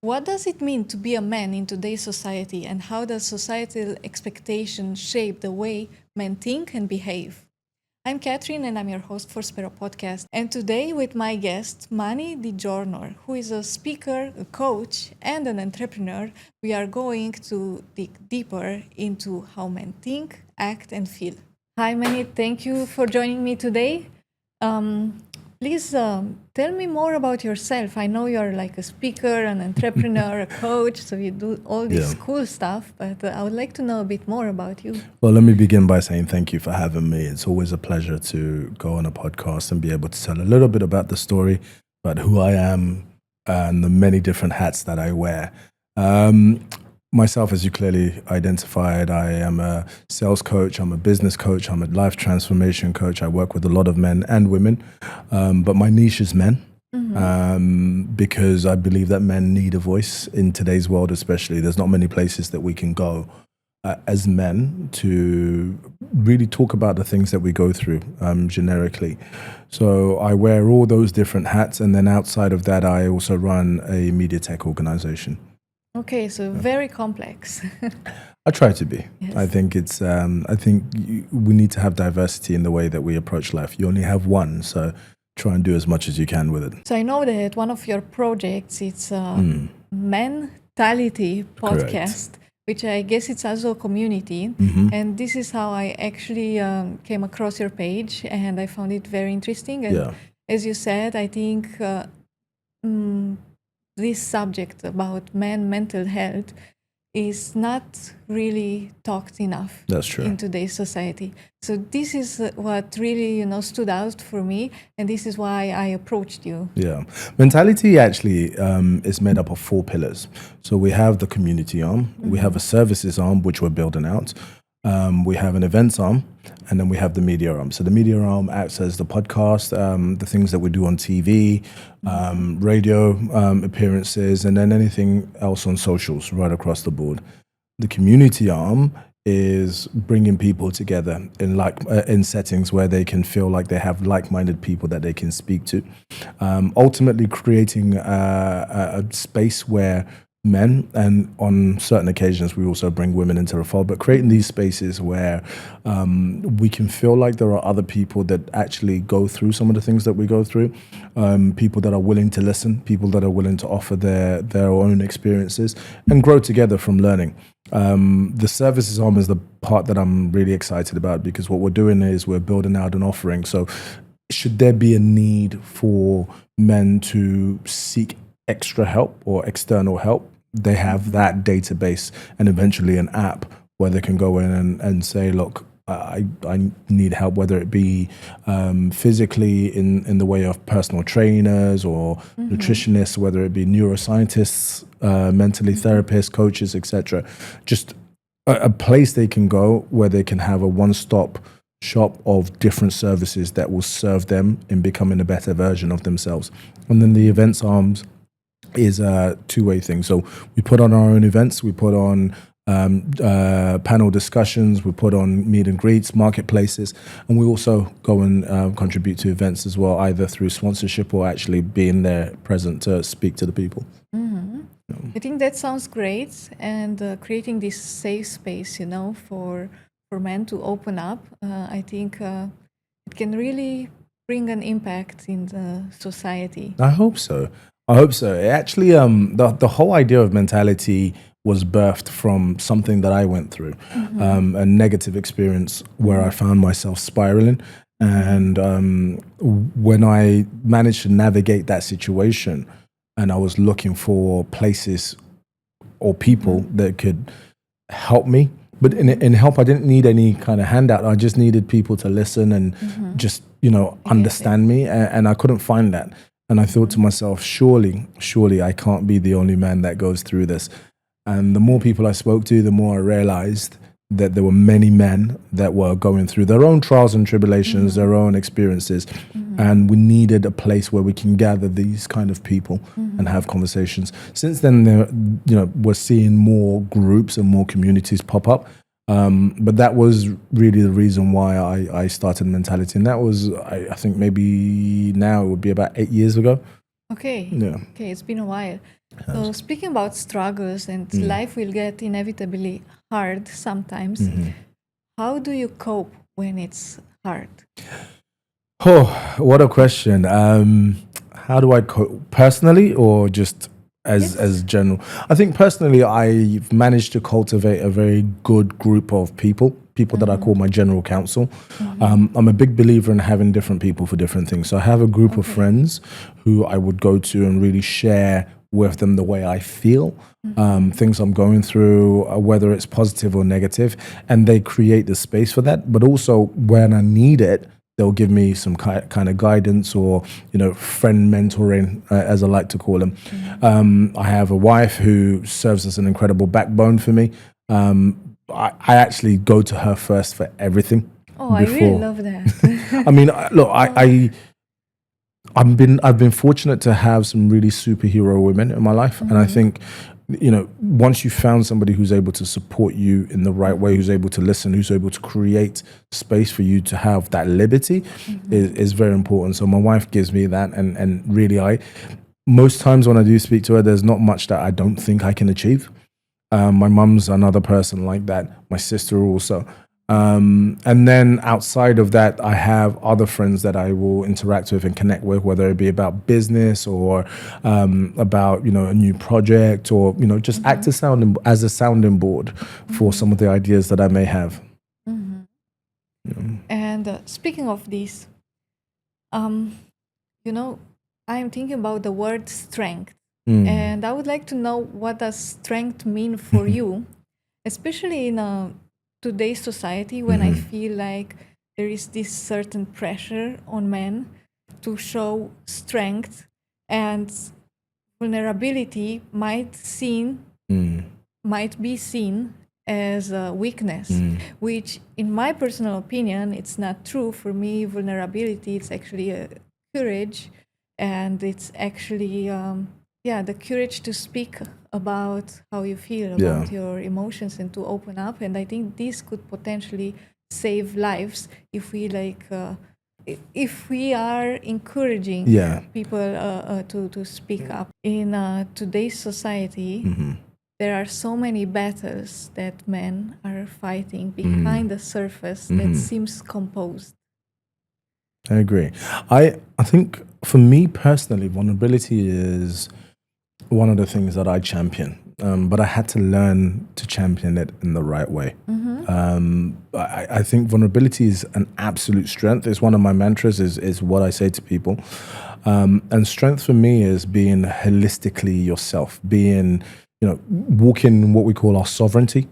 What does it mean to be a man in today's society, and how does societal expectation shape the way men think and behave? I'm Catherine, and I'm your host for Spero Podcast. And today, with my guest, Manny Djornor, who is a speaker, a coach, and an entrepreneur, we are going to dig deeper into how men think, act, and feel. Hi, Manny. Thank you for joining me today. Please tell me more about yourself. I know you're like a speaker, an entrepreneur, a coach, so you do all this cool stuff, but I would like to know a bit more about you. Well, let me begin by saying thank you for having me. It's always a pleasure to go on a podcast and be able to tell a little bit about the story, about who I am, and the many different hats that I wear. Myself, as you clearly identified, I am a sales coach, I'm a business coach, I'm a life transformation coach. I work with a lot of men and women, but my niche is men. Because I believe that men need a voice in today's world, especially. There's not many places that we can go as men to really talk about the things that we go through generically. So I wear all those different hats, and then outside of that, I also run a media tech organization. Okay, so very complex. I try to be. Yes. I think it's. We need to have diversity in the way that we approach life. You only have one, so try and do as much as you can with it. So I know that one of your projects, it's a mentality podcast, which I guess it's also a community. And this is how I actually came across your page, and I found it very interesting. And as you said, I think this subject about mental health is not really talked enough. That's true. In today's society. So this is what really, stood out for me, and this is why I approached you. Yeah. Mentality actually is made up of 4 pillars. So we have the community arm, we have a services arm, which we're building out, we have an events arm, and then we have the media arm. So the media arm acts as the podcast, the things that we do on TV, radio appearances, and then anything else on socials right across the board. The community arm is bringing people together in settings where they can feel like they have like-minded people that they can speak to. Ultimately creating a space where men, and on certain occasions we also bring women into the fold, but creating these spaces where we can feel like there are other people that actually go through some of the things that we go through, people that are willing to listen, people that are willing to offer their own experiences and grow together from learning. The services arm is the part that I'm really excited about, because what we're doing is we're building out an offering. So should there be a need for men to seek extra help or external help, they have that database and eventually an app where they can go in and say, look, I need help, whether it be physically in the way of personal trainers or nutritionists, whether it be neuroscientists, mentally therapists, coaches, etc. Just a place they can go where they can have a one-stop shop of different services that will serve them in becoming a better version of themselves. And then the events arms is a two-way thing. So we put on our own events, we put on panel discussions, we put on meet and greets, marketplaces, and we also go and contribute to events as well, either through sponsorship or actually being there present to speak to the people. I think that sounds great, and creating this safe space, for men to open up, I think it can really bring an impact in the society. I hope so. Actually, the whole idea of mentality was birthed from something that I went through, a negative experience where I found myself spiraling. And when I managed to navigate that situation, and I was looking for places or people that could help me. But in help, I didn't need any kind of handout. I just needed people to listen and just, understand me. And I couldn't find that. And I thought to myself, surely I can't be the only man that goes through this. And the more people I spoke to, the more I realized that there were many men that were going through their own trials and tribulations, their own experiences. And we needed a place where we can gather these kind of people and have conversations. Since then, we're seeing more groups and more communities pop up. But that was really the reason why I started Mentality. And that was, I think maybe now it would be about 8 years ago. Okay. Yeah. Okay, it's been a while. So, speaking about struggles and life will get inevitably hard sometimes, how do you cope when it's hard? Oh, what a question. How do I cope personally or just as Yes. general? I think personally, I've managed to cultivate a very good group of people that I call my general counsel. I'm a big believer in having different people for different things. So I have a group of Okay. friends who I would go to and really share with them the way I feel, things I'm going through, whether it's positive or negative, and they create the space for that. But also when I need it, they'll give me some kind of guidance or friend mentoring, as I like to call them. I have a wife who serves as an incredible backbone for me. I actually go to her first for everything Oh, I really before. love that. I mean, look, I've been fortunate to have some really superhero women in my life, and I think once you found somebody who's able to support you in the right way, who's able to listen, who's able to create space for you to have that liberty, is very important. So my wife gives me that, and really, I most times when I do speak to her, there's not much that I don't think I can achieve. My mum's another person like that. My sister also. And then outside of that, I have other friends that I will interact with and connect with, whether it be about business or about a new project, or just act as a sounding board for some of the ideas that I may have. And speaking of this, um, you know, I'm thinking about the word strength. And I would like to know, what does strength mean for you, especially in today's society, when I feel like there is this certain pressure on men to show strength, and vulnerability might be seen as a weakness, which in my personal opinion, it's not true. For me, vulnerability, it's actually a courage, and it's actually the courage to speak about how you feel, Yeah. about your emotions, and to open up. And I think this could potentially save lives if we if we are encouraging Yeah. people to speak up. In today's society, there are so many battles that men are fighting behind the surface that seems composed. I agree. I think for me personally, vulnerability is one of the things that I champion. But I had to learn to champion it in the right way. I think vulnerability is an absolute strength. It's one of my mantras, is what I say to people. And strength for me is being holistically yourself, being, walking what we call our sovereignty,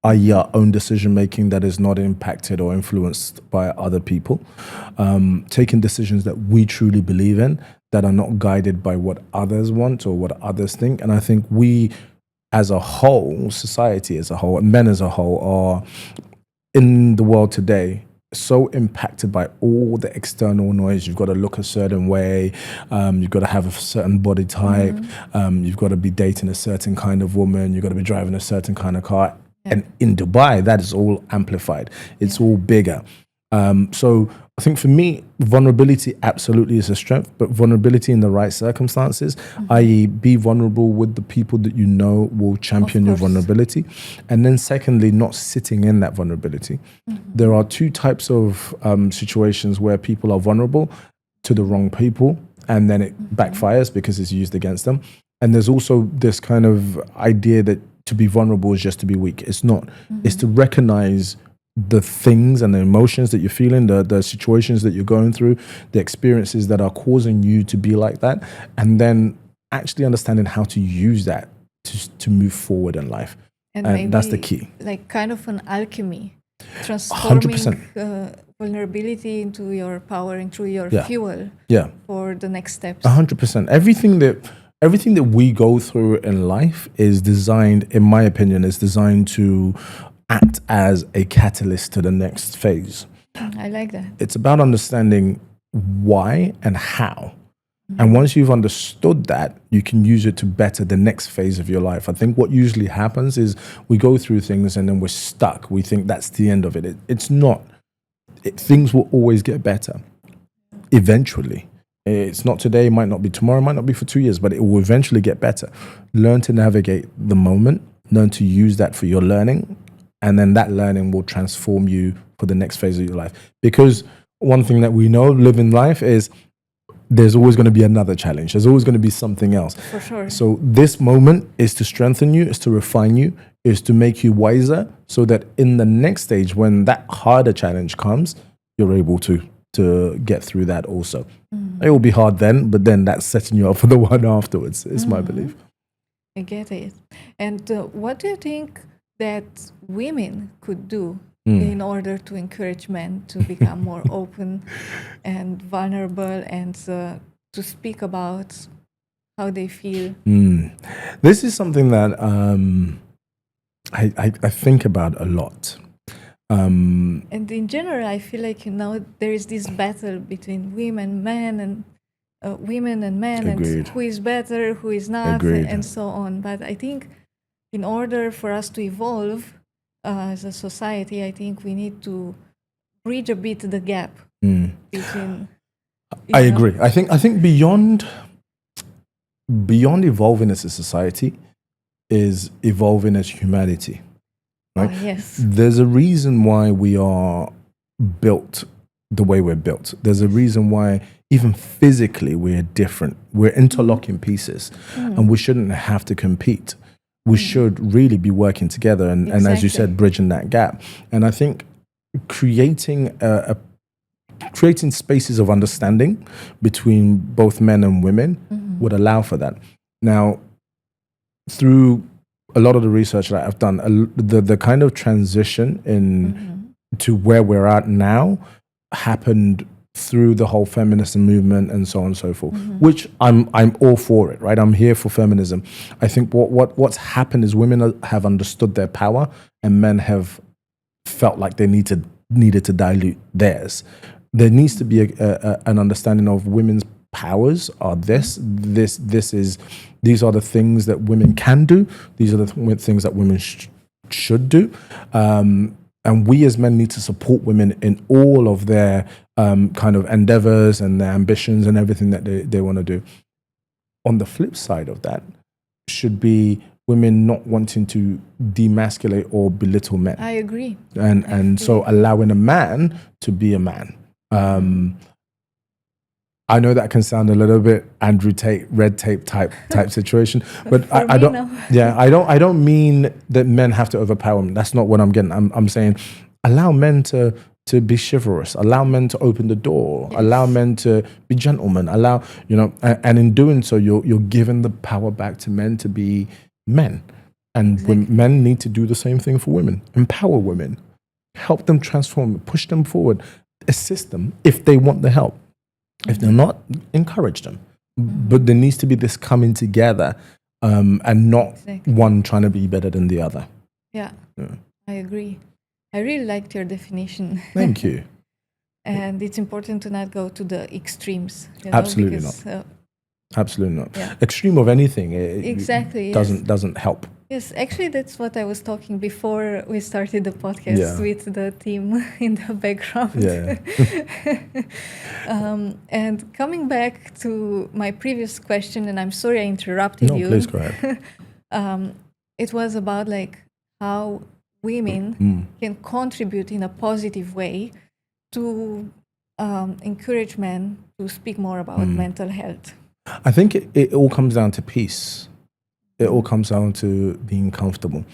i.e. our own decision making that is not impacted or influenced by other people, taking decisions that we truly believe in, that are not guided by what others want or what others think. And I think we as a whole, society as a whole, and men as a whole, are in the world today so impacted by all the external noise. You've got to look a certain way, you've got to have a certain body type, you've got to be dating a certain kind of woman, you've got to be driving a certain kind of car. And in Dubai, that is all amplified. It's all bigger. So I think for me, vulnerability absolutely is a strength, but vulnerability in the right circumstances, i.e. be vulnerable with the people that you know will champion your vulnerability. And then secondly, not sitting in that vulnerability. There are two types of situations where people are vulnerable to the wrong people, and then it backfires because it's used against them. And there's also this kind of idea that to be vulnerable is just to be weak. It's not. It's to recognize the things and the emotions that you're feeling, the situations that you're going through, the experiences that are causing you to be like that, and then actually understanding how to use that to move forward in life. And maybe that's the key. Like kind of an alchemy, transforming 100%. Vulnerability into your power, into your fuel for the next steps. 100%. Everything that we go through in life is designed, in my opinion, is designed to act as a catalyst to the next phase. I like that. It's about understanding why and how. And once you've understood that, you can use it to better the next phase of your life. I think what usually happens is we go through things and then we're stuck. We think that's the end of it. It's not. Things will always get better eventually. It's not today, might not be tomorrow, might not be for 2 years, but it will eventually get better. Learn to navigate the moment, learn to use that for your learning, and then that learning will transform you for the next phase of your life. Because one thing that we know living life is there's always going to be another challenge. There's always going to be something else. For sure. So this moment is to strengthen you, is to refine you, is to make you wiser, so that in the next stage, when that harder challenge comes, you're able to get through that also. It will be hard then, but then that's setting you up for the one afterwards, is my belief. I get it. And what do you think that women could do in order to encourage men to become more open and vulnerable and to speak about how they feel? This is something that I think about a lot. And in general, I feel like there is this battle between men, and Agreed. who is better, who is not, Agreed. and so on. But I think in order for us to evolve as a society, I think we need to bridge a bit the gap between. I agree. I think beyond evolving as a society is evolving as humanity. Right? Yes. There's a reason why we are built the way we're built. There's a reason why even physically we're different. We're interlocking pieces, and we shouldn't have to compete. We should really be working together and as you said, bridging that gap. And I think creating creating spaces of understanding between both men and women would allow for that. Now, through a lot of the research that I've done, the kind of transition to where we're at now happened through the whole feminism movement and so on and so forth, which I'm all for it, right? I'm here for feminism. I think what's happened is women have understood their power and men have felt like they needed to dilute theirs. There needs to be an understanding of women's powers are these are the things that women can do. These are the things that women should do. And we as men need to support women in all of their kind of endeavors and their ambitions and everything that they want to do. On the flip side of that should be women not wanting to demasculate or belittle men. I agree. And so allowing a man to be a man. I know that can sound a little bit Andrew Tate, red tape type situation, but I don't. No. Yeah, I don't mean that men have to overpower men. That's not what I'm getting. I'm saying allow men to be chivalrous. Allow men to open the door. Yes. Allow men to be gentlemen. And in doing so, you're giving the power back to men to be men. And when men need to do the same thing for women. Empower women, help them transform, push them forward, assist them if they want the help. If they're not, encourage them. But there needs to be this coming together and not one trying to be better than the other. Yeah, I agree. I really liked your definition. Thank you. And it's important to not go to the extremes. Absolutely not. Absolutely not. Yeah. Extreme of anything doesn't help. Yes, actually, that's what I was talking before we started the podcast with the team in the background. Yeah. And coming back to my previous question, and I'm sorry I interrupted you. No, please go ahead. It was about like how women can contribute in a positive way to encourage men to speak more about mental health. I think it all comes down to peace. It all comes down to being comfortable.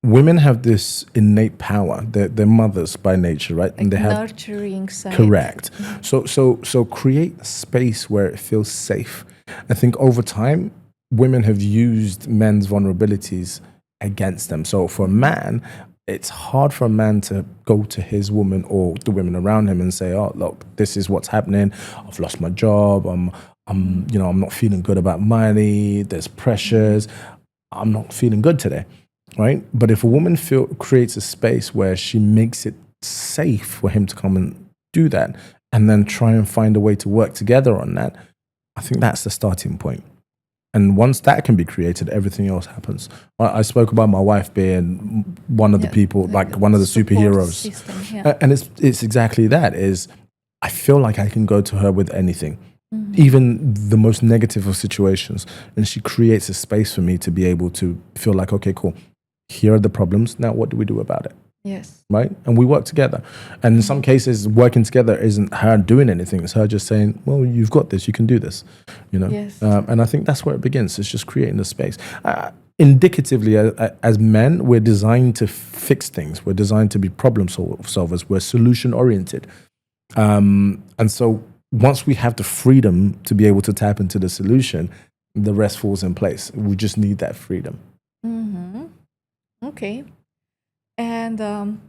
Women have this innate power. They're mothers by nature, right? And they have nurturing side. Correct. So create a space where it feels safe. I think over time, women have used men's vulnerabilities against them. So for a man, it's hard for a man to go to his woman or the women around him and say, "Oh, look, this is what's happening. I've lost my job. I'm not feeling good about money. There's pressures. I'm not feeling good today." Right? But if a woman creates a space where she makes it safe for him to come and do that, and then try and find a way to work together on that, I think that's the starting point. And once that can be created, everything else happens. I spoke about my wife being one of the people, like one of the superheroes. System, and it's exactly that, is I feel like I can go to her with anything. even the most negative of situations. And she creates a space for me to be able to feel like, okay, cool. Here are the problems. Now, what do we do about it? Yes. Right? And we work together. And in some cases, working together isn't her doing anything. It's her just saying, well, you've got this. You can do this. Yes. And I think that's where it begins. It's just creating the space. Indicatively, as men, we're designed to fix things. We're designed to be problem solvers. We're solution oriented. And so once we have the freedom to be able to tap into the solution, the rest falls in place. We just need that freedom. Okay. And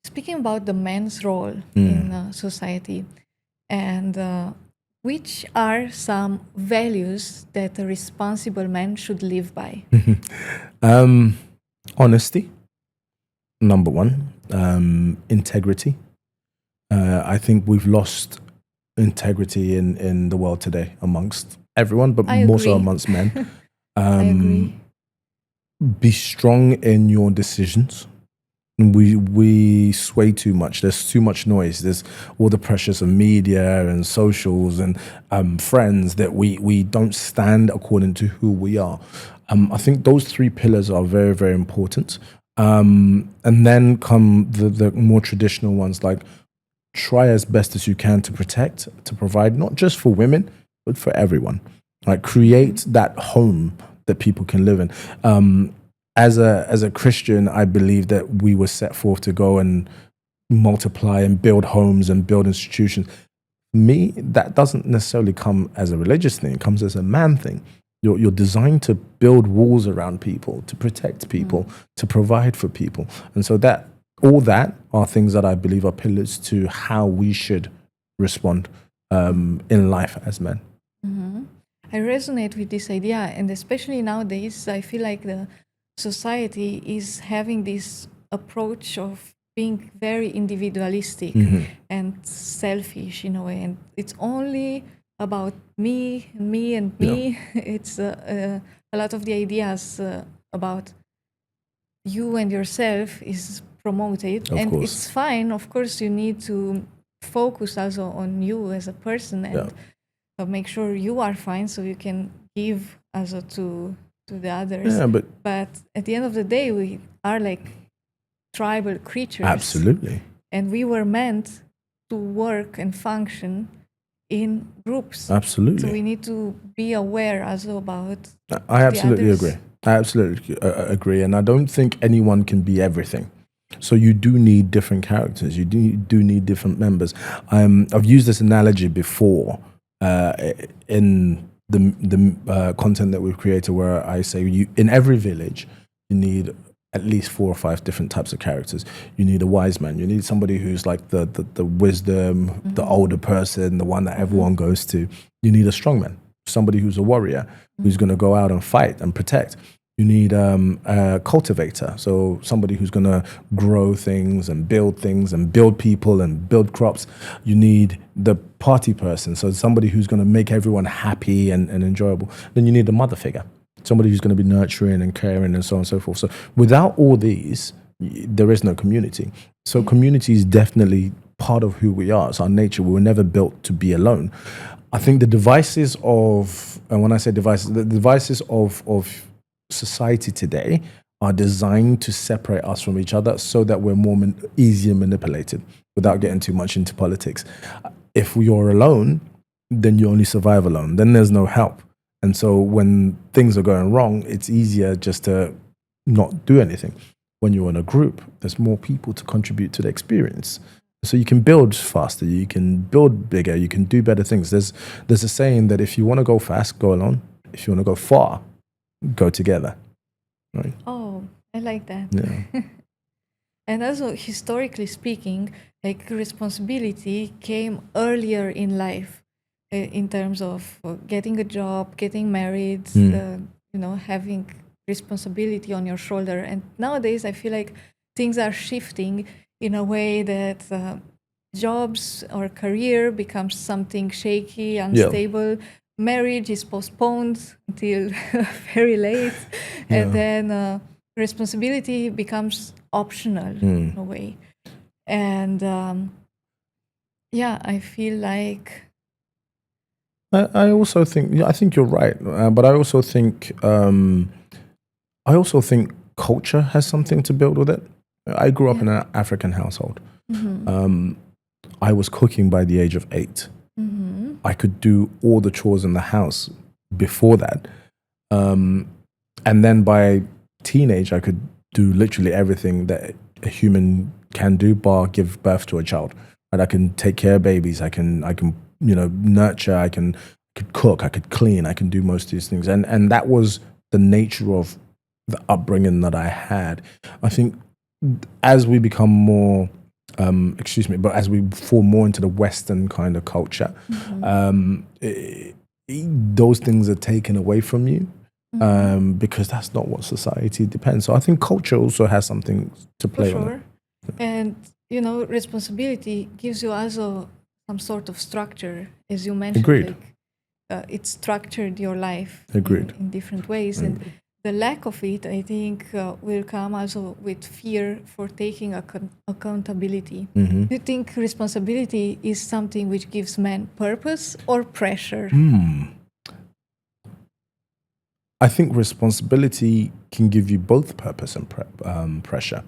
speaking about the men's role in society, and which are some values that a responsible man should live by? Honesty, number one. Integrity. I think we've lost integrity in the world today amongst everyone, but more so amongst men. I agree. Be strong in your decisions. We sway too much. There's too much noise. There's all the pressures of media and socials and friends that we don't stand according to who we are. I think those three pillars are very, very important. And then come the more traditional ones, like try as best as you can to protect, to provide, not just for women, but for everyone. Like create that home that people can live in. As a Christian, I believe that we were set forth to go and multiply and build homes and build institutions. Me, that doesn't necessarily come as a religious thing. It comes as a man thing. You're designed to build walls around people, to protect people, to provide for people. And so all that are things that I believe are pillars to how we should respond in life as men. I resonate with this idea, and especially nowadays, I feel like the society is having this approach of being very individualistic and selfish in a way, and it's only about me and me and me. It's a lot of the ideas about you and yourself is promoted, Of and course. it's fine. Of course, you need to focus also on you as a person and make sure you are fine, so you can give also to the others. Yeah, but at the end of the day, we are like tribal creatures. Absolutely. And we were meant to work and function in groups. Absolutely. So we need to be aware also about I absolutely the others. agree. I absolutely agree. And I don't think anyone can be everything. So you do need different characters. You do need different members. I've used this analogy before in the content that we've created, where I say in every village, you need at least 4 or 5 different types of characters. You need a wise man. You need somebody who's like the wisdom, the older person, the one that everyone goes to. You need a strong man, somebody who's a warrior, who's going to go out and fight and protect. You need a cultivator, so somebody who's going to grow things and build people and build crops. You need the party person, so somebody who's going to make everyone happy and enjoyable. Then you need the mother figure, somebody who's going to be nurturing and caring and so on and so forth. So without all these, there is no community. So community is definitely part of who we are. It's our nature. We were never built to be alone. I think the devices of, and when I say devices, the devices of society today are designed to separate us from each other so that we're more easier manipulated, without getting too much into politics. If you're alone, then you only survive alone. Then there's no help. And so when things are going wrong, it's easier just to not do anything. When you're in a group, there's more people to contribute to the experience. So you can build faster, you can build bigger, you can do better things. There's a saying that if you want to go fast, go alone. If you want to go far, go together. Right? Oh, I like that. Yeah. And also, historically speaking, like responsibility came earlier in life, in terms of getting a job, getting married, having responsibility on your shoulder. And nowadays, I feel like things are shifting in a way that jobs or career becomes something shaky, unstable. Marriage is postponed until very late, and then responsibility becomes optional in a way. And I feel like I also think, yeah, I think you're right, but I also think culture has something to build with it. I grew up Yeah. in an African household. Mm-hmm. I was cooking by the age of 8. Mm-hmm. I could do all the chores in the house before that. And then by teenage, I could do literally everything that a human can do, bar give birth to a child. And I can take care of babies. I can, nurture. Could cook. I could clean. I can do most of these things. And that was the nature of the upbringing that I had. I think as we become more, but as we fall more into the Western kind of culture, those things are taken away from you, because that's not what society depends. So I think culture also has something to For play on it. sure. And, responsibility gives you also some sort of structure, as you mentioned, Agreed. like it structured your life Agreed. in different ways. And the lack of it, I think, will come also with fear for taking accountability. Do you think responsibility is something which gives men purpose or pressure? I think responsibility can give you both purpose and pressure.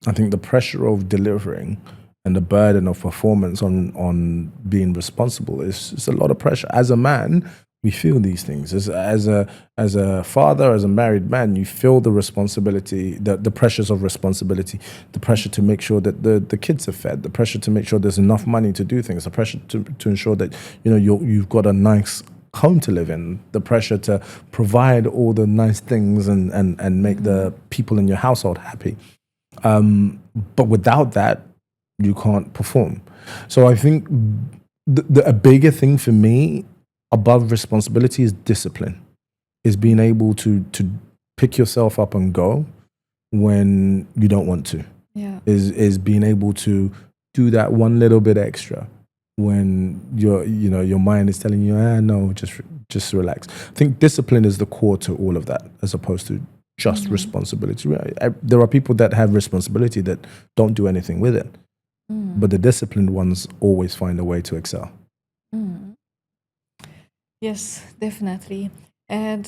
I think the pressure of delivering and the burden of performance on being responsible is a lot of pressure. As a man, we feel these things. As a father, as a married man, you feel the responsibility, the pressures of responsibility, the pressure to make sure that the kids are fed, the pressure to make sure there's enough money to do things, the pressure to ensure that you've got a nice home to live in, the pressure to provide all the nice things and make the people in your household happy. But without that, you can't perform. So I think a bigger thing for me above responsibility is discipline, is being able to pick yourself up and go when you don't want to. Yeah. Is being able to do that one little bit extra when your mind is telling you, no, just relax. I think discipline is the core to all of that, as opposed to just responsibility. There are people that have responsibility that don't do anything with it, but the disciplined ones always find a way to excel. Yes, definitely. And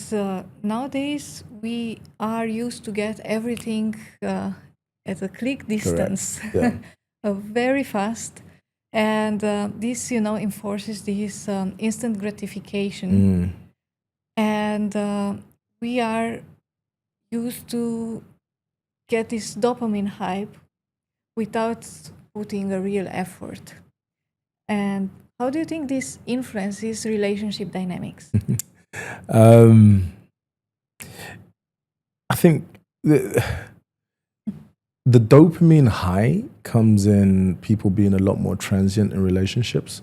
nowadays we are used to get everything at a click distance, Yeah. very fast. And this, enforces this instant gratification. And we are used to get this dopamine hype without putting a real effort. And how do you think this influences relationship dynamics? I think the dopamine high comes in people being a lot more transient in relationships.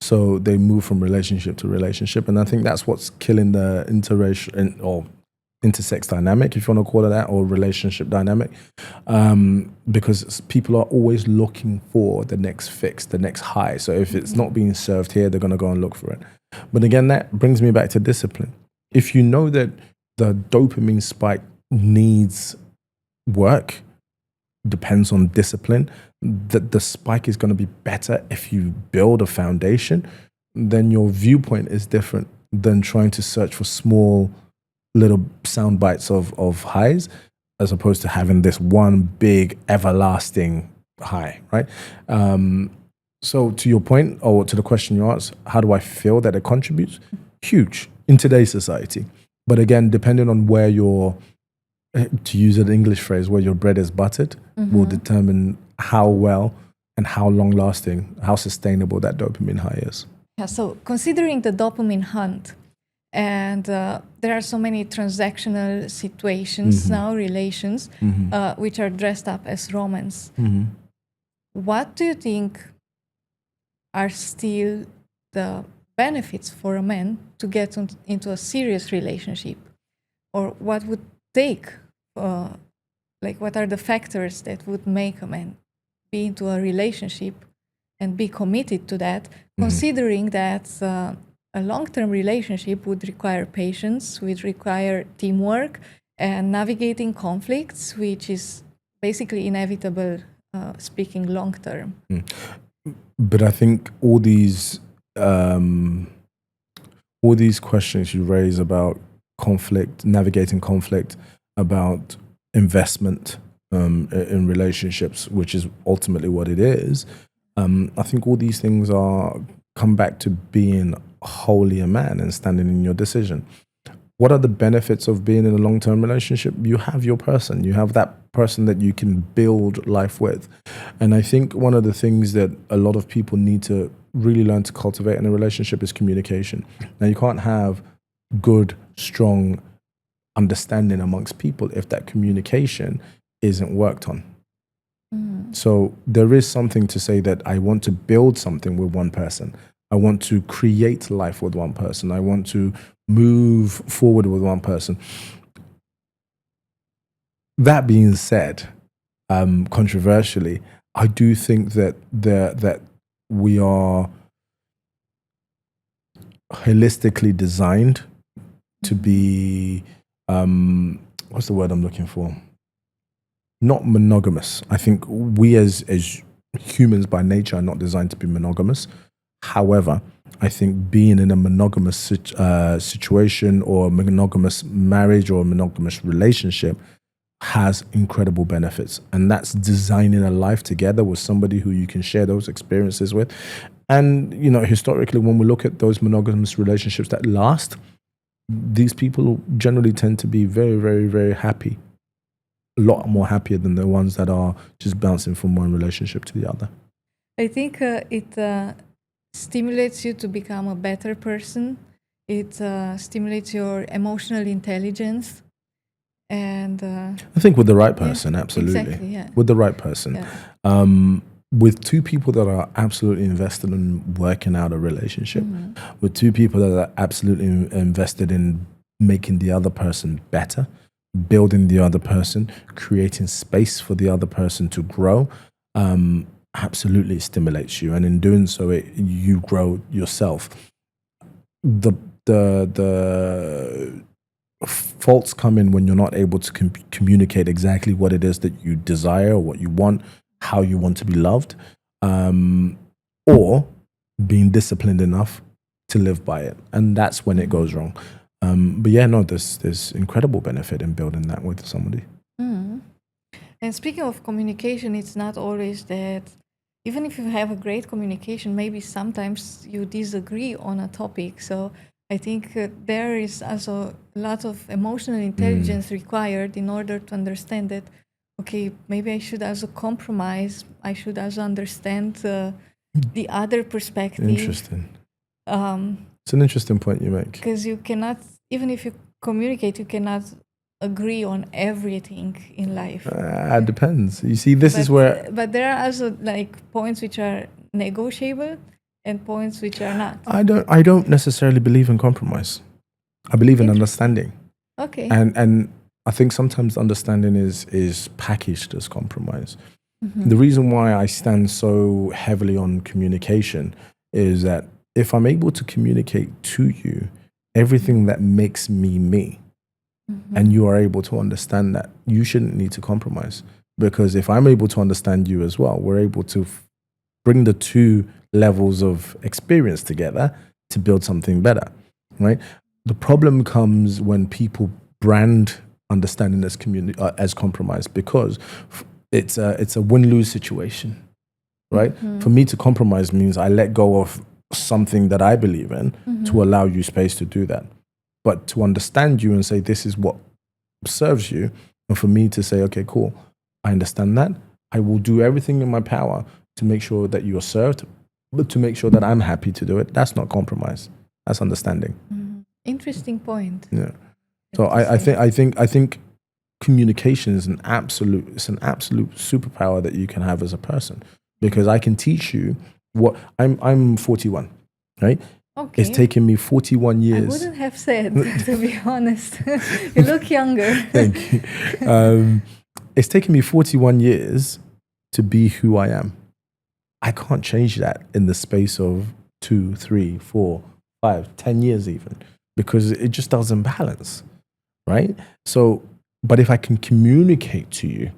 So they move from relationship to relationship. And I think that's what's killing the interracial or intersex dynamic, if you want to call it that, or relationship dynamic. Because people are always looking for the next fix, the next high. So if it's not being served here, they're going to go and look for it. But again, that brings me back to discipline. If you know that the dopamine spike needs work, depends on discipline, that the spike is going to be better if you build a foundation, then your viewpoint is different than trying to search for small little sound bites of highs, as opposed to having this one big everlasting high, right? So to your point, or to the question you asked, how do I feel that it contributes? Huge in today's society. But again, depending on where your, to use an English phrase, where your bread is buttered, will determine how well and how long lasting, how sustainable that dopamine high is. Yeah, so considering the dopamine hunt, and there are so many transactional situations now, relations, which are dressed up as romance. What do you think are still the benefits for a man to get into a serious relationship? Or what would take, what are the factors that would make a man be into a relationship and be committed to that, considering that a long-term relationship would require patience, would require teamwork, and navigating conflicts, which is basically inevitable, speaking long-term. But I think all these all these questions you raise about conflict, navigating conflict, about investment in relationships, which is ultimately what it is. I think all these things are come back to being wholly a man and standing in your decision. What are the benefits of being in a long-term relationship? You have your person. You have that person that you can build life with. And I think one of the things that a lot of people need to really learn to cultivate in a relationship is communication. Now, you can't have good, strong understanding amongst people if that communication isn't worked on. So there is something to say that I want to build something with one person. I want to create life with one person. I want to move forward with one person. That being said, controversially, I do think that that we are holistically designed to be what's the word I'm looking for? Not monogamous. I think we as humans by nature are not designed to be monogamous. However, I think being in a monogamous situation or a monogamous marriage or a monogamous relationship has incredible benefits. And that's designing a life together with somebody who you can share those experiences with. And, you know, historically, when we look at those monogamous relationships that last, these people generally tend to be very, very, very happy. A lot more happier than the ones that are just bouncing from one relationship to the other. I think it stimulates you to become a better person. It stimulates your emotional intelligence. And I think with the right person, absolutely. Exactly, yeah. With the right person. Yeah. With two people that are absolutely invested in working out a relationship, with two people that are absolutely invested in making the other person better, building the other person, creating space for the other person to grow, absolutely stimulates you. And in doing so, you grow yourself. The faults come in when you're not able to communicate exactly what it is that you desire or what you want, how you want to be loved, or being disciplined enough to live by it. And that's when it goes wrong. But yeah, no, there's incredible benefit in building that with somebody. And speaking of communication, it's not always that, even if you have a great communication, maybe sometimes you disagree on a topic. So I think there is also a lot of emotional intelligence required in order to understand that, okay, maybe I should also compromise. I should also understand the other perspective. Interesting. It's an interesting point you make. Because you cannot, even if you communicate, you cannot agree on everything in life. It depends. You see, is where... But there are also like points which are negotiable and points which are not. I don't necessarily believe in compromise. I believe in understanding. Okay. And I think sometimes understanding is packaged as compromise. The reason why I stand so heavily on communication is that if I'm able to communicate to you everything that makes me me, and you are able to understand that, you shouldn't need to compromise. Because if I'm able to understand you as well, we're able to bring the two levels of experience together to build something better, right? The problem comes when people brand understanding as compromise, because it's a win-lose situation, right? For me to compromise means I let go of something that I believe in to allow you space to do that. But to understand you and say, this is what serves you, and for me to say, okay, cool, I understand that. I will do everything in my power to make sure that you are served, but to make sure that I'm happy to do it. That's not compromise. That's understanding. Interesting point. Yeah. So I think communication is an absolute superpower that you can have as a person, because I can teach you what I'm 41, right? Okay. It's taken me 41 years. I wouldn't have said, to be honest. You look younger. Thank you. It's taken me 41 years to be who I am. I can't change that in the space of 2, 3, 4, 5, 10 years even, because it just doesn't balance, right? So, but if I can communicate to you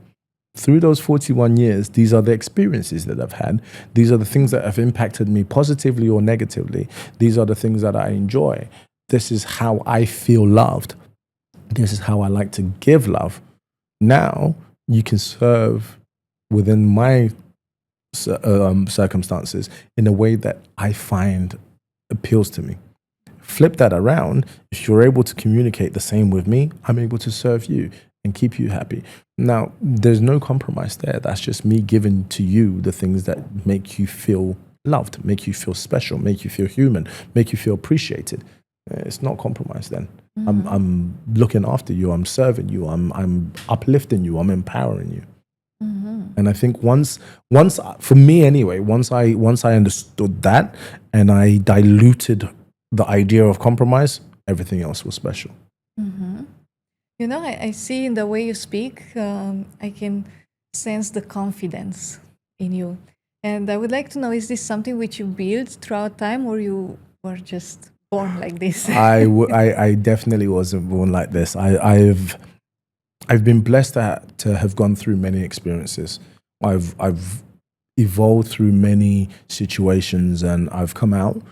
through those 41 years, these are the experiences that I've had. These are the things that have impacted me positively or negatively. These are the things that I enjoy. This is how I feel loved. This is how I like to give love. Now you can serve within my circumstances in a way that I find appeals to me. Flip that around. If you're able to communicate the same with me, I'm able to serve you and keep you happy. Now, there's no compromise there. That's just me giving to you the things that make you feel loved, make you feel special, make you feel human, make you feel appreciated. It's not compromise then. I'm looking after you, I'm serving you, I'm uplifting you, I'm empowering you. And I think once for me anyway, once I understood that and I diluted the idea of compromise, everything else was special. You know, I see in the way you speak, I can sense the confidence in you. And I would like to know, is this something which you built throughout time, or you were just born like this? I definitely wasn't born like this. I've been blessed to have gone through many experiences. I've evolved through many situations, and I've come out,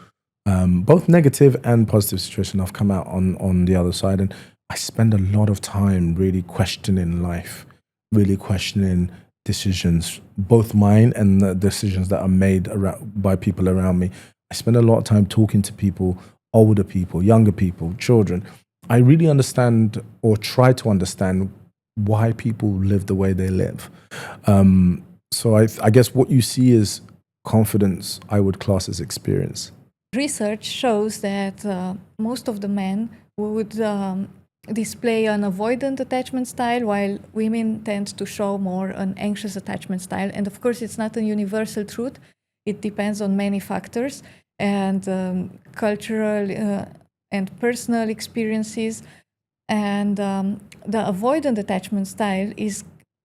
both negative and positive situations. I've come out on the other side, and I spend a lot of time really questioning life, really questioning decisions, both mine and the decisions that are made by people around me. I spend a lot of time talking to people, older people, younger people, children. I really understand, or try to understand, why people live the way they live. So I guess what you see is confidence, I would class as experience. Research shows that most of the men would display an avoidant attachment style, while women tend to show more an anxious attachment style. And of course, it's not a universal truth. It depends on many factors and cultural and personal experiences. And the avoidant attachment style is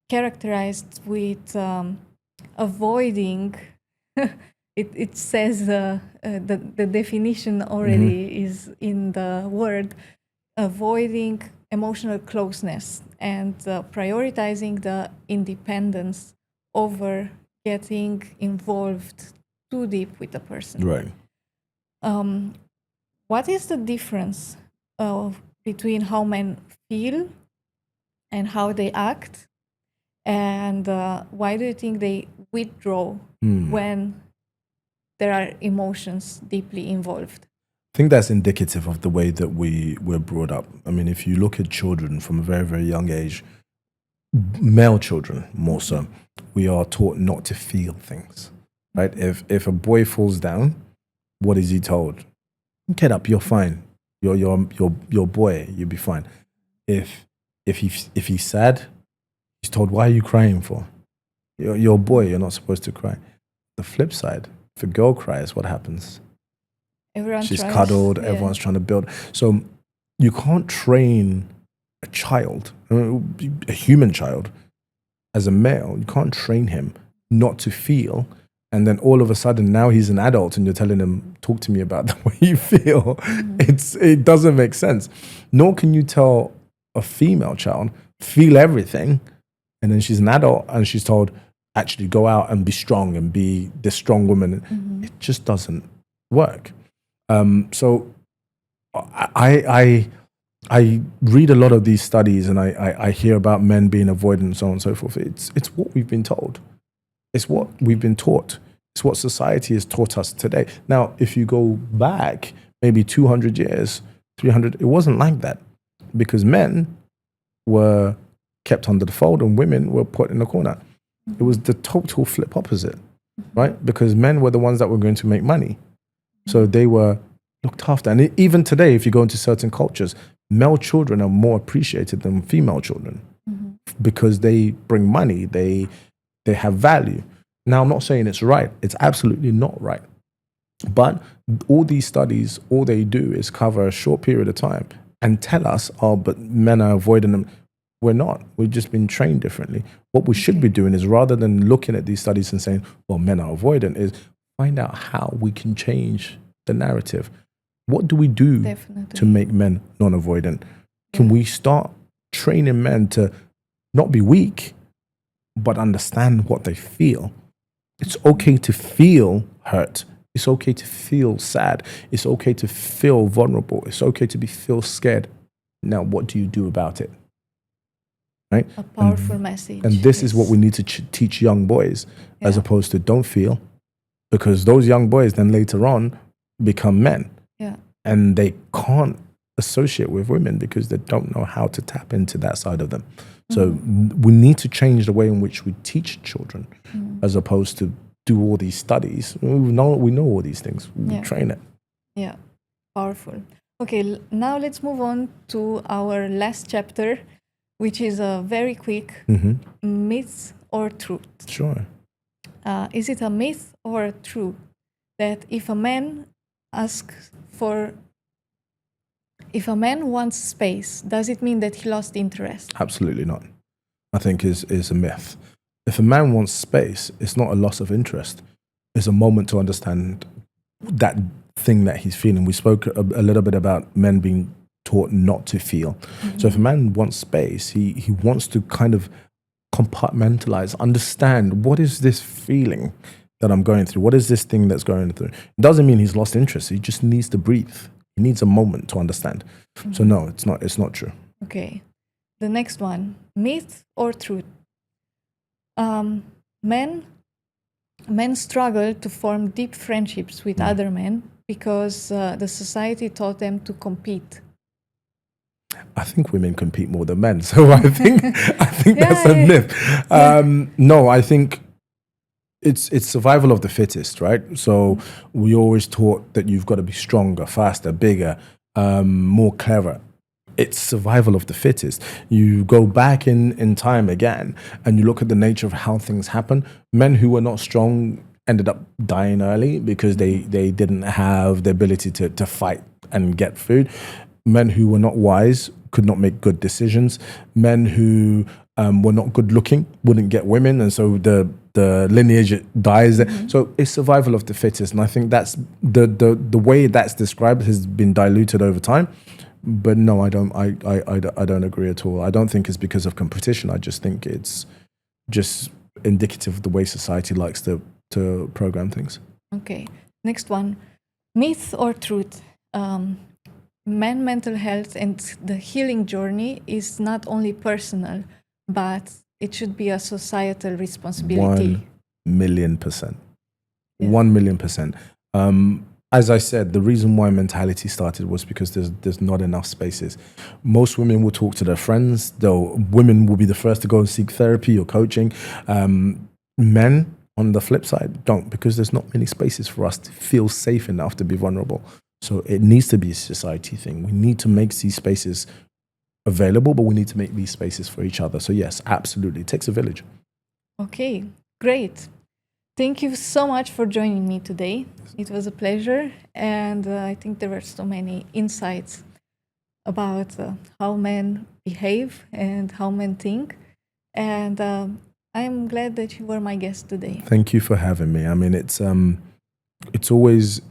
characterized with avoiding. It says the definition already is in the word, avoiding emotional closeness and prioritizing the independence over getting involved too deep with the person. Right. What is the difference between how men feel and how they act? And why do you think they withdraw when there are emotions deeply involved? I think that's indicative of the way that we're brought up. I mean, if you look at children from a very, very young age, male children more so, we are taught not to feel things, right? If a boy falls down, what is he told? Get up, you're fine. You're boy, you'll be fine. If he's sad, he's told, why are you crying for? You're a boy, you're not supposed to cry. The flip side, if a girl cries, what happens? She's cuddled, everyone's trying to build. So you can't train a child, a human child, as a male. You can't train him not to feel. And then all of a sudden, now he's an adult and you're telling him, talk to me about the way you feel. It doesn't make sense. Nor can you tell a female child, feel everything. And then she's an adult and she's told, actually go out and be strong and be this strong woman. It just doesn't work. So I read a lot of these studies and I hear about men being avoidant and so on and so forth. It's what we've been told. It's what we've been taught. It's what society has taught us today. Now, if you go back maybe 200 years, 300, it wasn't like that, because men were kept under the fold and women were put in the corner. It was the total flip opposite, right? Because men were the ones that were going to make money. So they were looked after. And even today, if you go into certain cultures, male children are more appreciated than female children because they bring money, they have value. Now, I'm not saying it's right. It's absolutely not right. But all these studies, all they do is cover a short period of time and tell us, oh, but men are avoiding them. We're not. We've just been trained differently. What we should be doing is, rather than looking at these studies and saying, well, men are avoidant, is find out how we can change the narrative. What do we do to make men non-avoidant? Can we start training men to not be weak, but understand what they feel? It's okay to feel hurt It's okay to feel sad. It's okay to feel vulnerable. It's okay to feel scared. Now, what do you do about it? Right? A powerful message. And this is what we need to teach young boys, as opposed to don't feel, because those young boys then later on become men. Yeah. And they can't associate with women because they don't know how to tap into that side of them. So we need to change the way in which we teach children, as opposed to do all these studies. We know all these things. We train it. Yeah, powerful. Okay, now let's move on to our last chapter, which is a very quick myth or truth. Sure. Is it a myth or a truth that if a man wants space, does it mean that he lost interest? Absolutely not. I think is a myth. If a man wants space, it's not a loss of interest. It's a moment to understand that thing that he's feeling. We spoke a little bit about men being taught not to feel. So if a man wants space, he wants to kind of compartmentalize, understand, what is this feeling that I'm going through? What is this thing that's going through? It doesn't mean he's lost interest. He just needs to breathe. He needs a moment to understand. So no, it's not true. Okay. The next one, myth or truth? Men struggle to form deep friendships with other men because the society taught them to compete. I think women compete more than men, so I think that's a myth. No, I think it's survival of the fittest, right? So we always taught that you've got to be stronger, faster, bigger, more clever. It's survival of the fittest. You go back in time again and you look at the nature of how things happen. Men who were not strong ended up dying early because they didn't have the ability to fight and get food. Men who were not wise could not make good decisions. Men who were not good looking wouldn't get women, and so the lineage dies. So it's survival of the fittest, and I think that's the way that's described has been diluted over time. But no, I don't agree at all. I don't think it's because of competition. I just think it's just indicative of the way society likes to program things. Okay, next one, myth or truth? Man mental health and the healing journey is not only personal, but it should be a societal responsibility. 1,000,000%. 1,000,000%. As I said, the reason why mentality started was because there's not enough spaces. Most women will talk to their friends, though women will be the first to go and seek therapy or coaching. Men, on the flip side, don't, because there's not many spaces for us to feel safe enough to be vulnerable. So it needs to be a society thing. We need to make these spaces available, but we need to make these spaces for each other. So yes, absolutely. It takes a village. Okay, great. Thank you so much for joining me today. It was a pleasure. And I think there were so many insights about how men behave and how men think. And I am glad that you were my guest today. Thank you for having me. I mean, it's always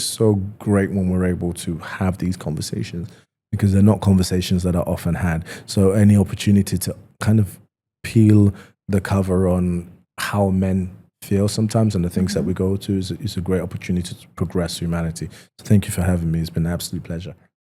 so great when we're able to have these conversations, because they're not conversations that are often had. So any opportunity to kind of peel the cover on how men feel sometimes and the things that we go to is a great opportunity to progress humanity. So thank you for having me. It's been an absolute pleasure.